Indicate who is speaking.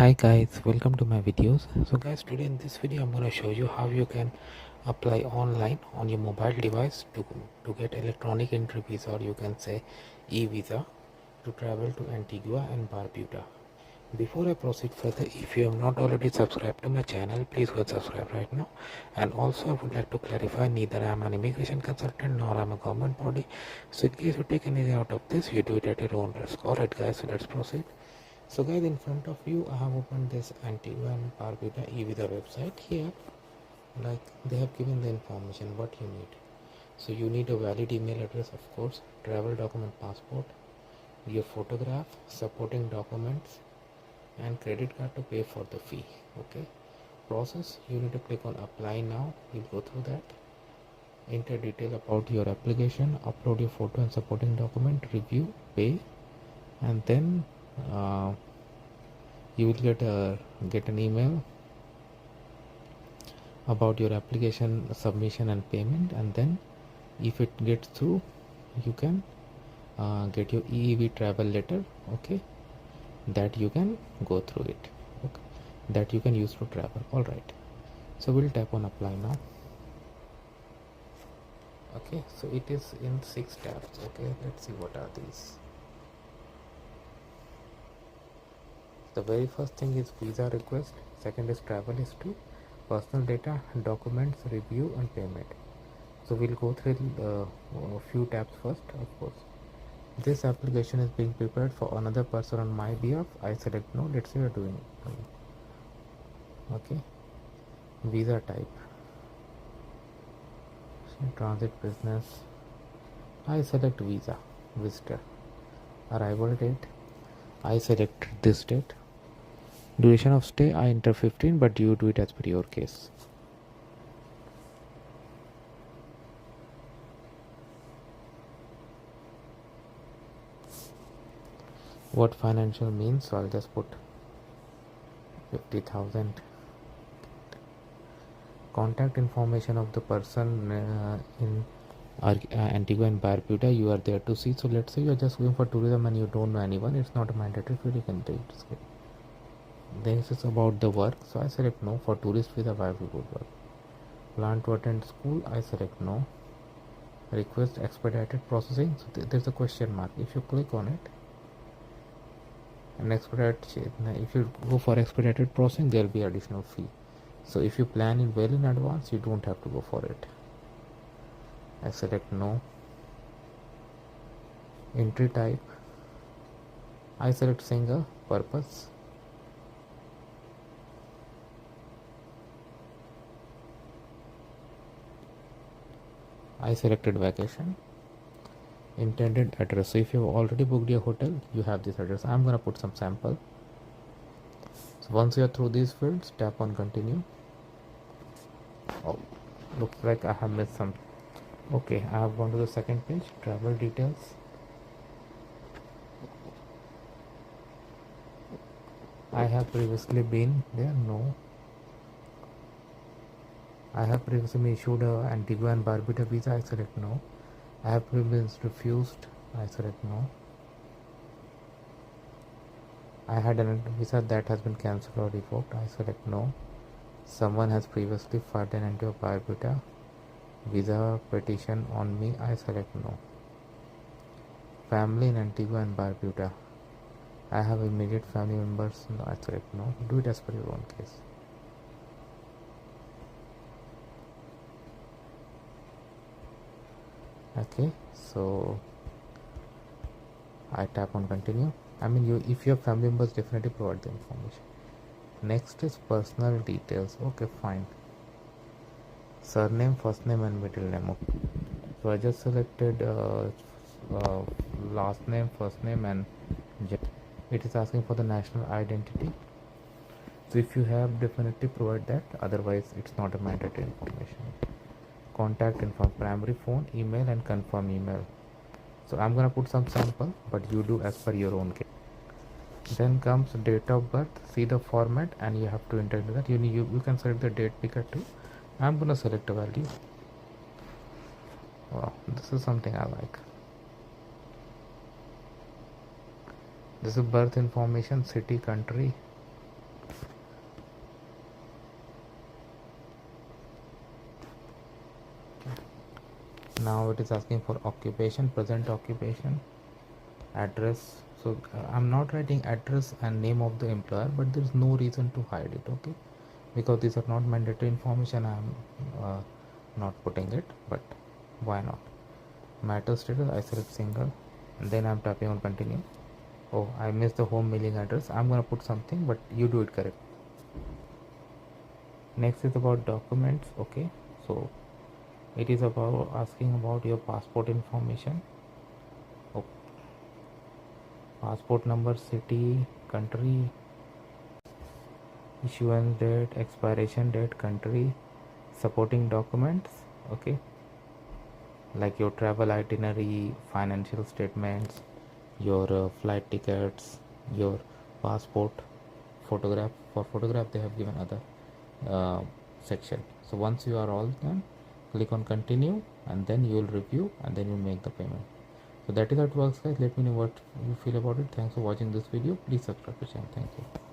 Speaker 1: Hi guys, welcome to my videos. So guys, today in this video I'm going to show you how you can apply online on your mobile device to get electronic entry visa, or you can say e-visa, to travel to Antigua and Barbuda. Before I proceed further, if you have not already subscribed to my channel, please go subscribe right now. And also I would like to clarify, neither I am an immigration consultant nor I am a government body. So in case you take anything out of this, you do it at your own risk. Alright guys, so let's proceed. So guys, in front of you I have opened this Antigua and Barbuda eVisa website. Here, like, they have given the information what you need. So you need a valid email address, of course, travel document, passport, your photograph, supporting documents, and credit card to pay for the fee. Okay, process, you need to click on apply now. We'll go through that. Enter detail about your application, upload your photo and supporting document, review, pay, and then you will get an email about your application submission and payment, and then if it gets through, you can get your EEV travel letter. Okay, that you can go through it. Okay, that you can use to travel. All right, so we'll tap on apply now. Okay, so it is in 6 tabs. Okay, let's see what are these. The very first thing is visa request, second is travel history, personal data, documents, review and payment. So we'll go through a few tabs first. Of course, this application is being prepared for another person on my behalf. I select no. Let's say we're doing it. Okay, visa type, transit, business. I select visa, visitor. Arrival date, I select this date. Duration of stay, I enter 15, but you do it as per your case. What financial means, so I'll just put 50,000. Contact information of the person in Antigua and Barbuda you are there to see. So let's say you're just going for tourism and you don't know anyone, it's not a mandatory field, you can take it. This is about the work, so I select no. For tourist visa, why we would work. Plan to attend school, I select no. Request expedited processing, so there's a question mark. If you click on it, and if you go for expedited processing, there will be additional fee. So if you plan it well in advance, you don't have to go for it. I select no. Entry type, I select single purpose. I selected vacation. Intended address, so if you have already booked your hotel, you have this address. I'm gonna put some sample. So once you are through these fields, tap on continue. Oh, looks like I have missed some. Okay, I have gone to the second page, travel details. I have previously been there, no. I have previously been issued a Antigua and Barbuda visa, I select no. I have previously refused, I select no. I had an visa that has been cancelled or revoked, I select no. Someone has previously filed an Antigua Barbuda visa petition on me, I select no. Family in Antigua and Barbuda, I have immediate family members, no, I select no. Do it as per your own case. Okay, so I tap on continue. I mean, if you have family members, definitely provide the information. Next is personal details. Okay, fine. Surname, first name and middle name. Okay. So I just selected last name, first name and it is asking for the national identity. So if you have, definitely provide that, otherwise it's not a mandatory information. Contact info, primary phone, email and confirm email. So I'm gonna put some sample, but you do as per your own case. Then comes date of birth. See the format and you have to enter that. You can select the date picker too. I'm gonna select a value. Wow, this is something I like. This is birth information, city, country, Now it is asking for occupation, present occupation, address. So I'm not writing address and name of the employer, but there is no reason to hide it, okay, because these are not mandatory information. I'm not putting it, but why not? Matter status, I select single, and then I'm tapping on continue. Oh, I missed the home mailing address. I'm gonna put something, but you do it correct. Next is about documents. Okay, so it is about asking about your passport information. Oh, passport number, city, country, issuance date, expiration date, country, supporting documents. Okay, like your travel itinerary, financial statements, your flight tickets, your passport, photograph. For photograph they have given other section. So once you are all done, click on continue, and then you will review, and then you make the payment. So that is how it works, guys. Let me know what you feel about it. Thanks for watching this video. Please subscribe to the channel. Thank you.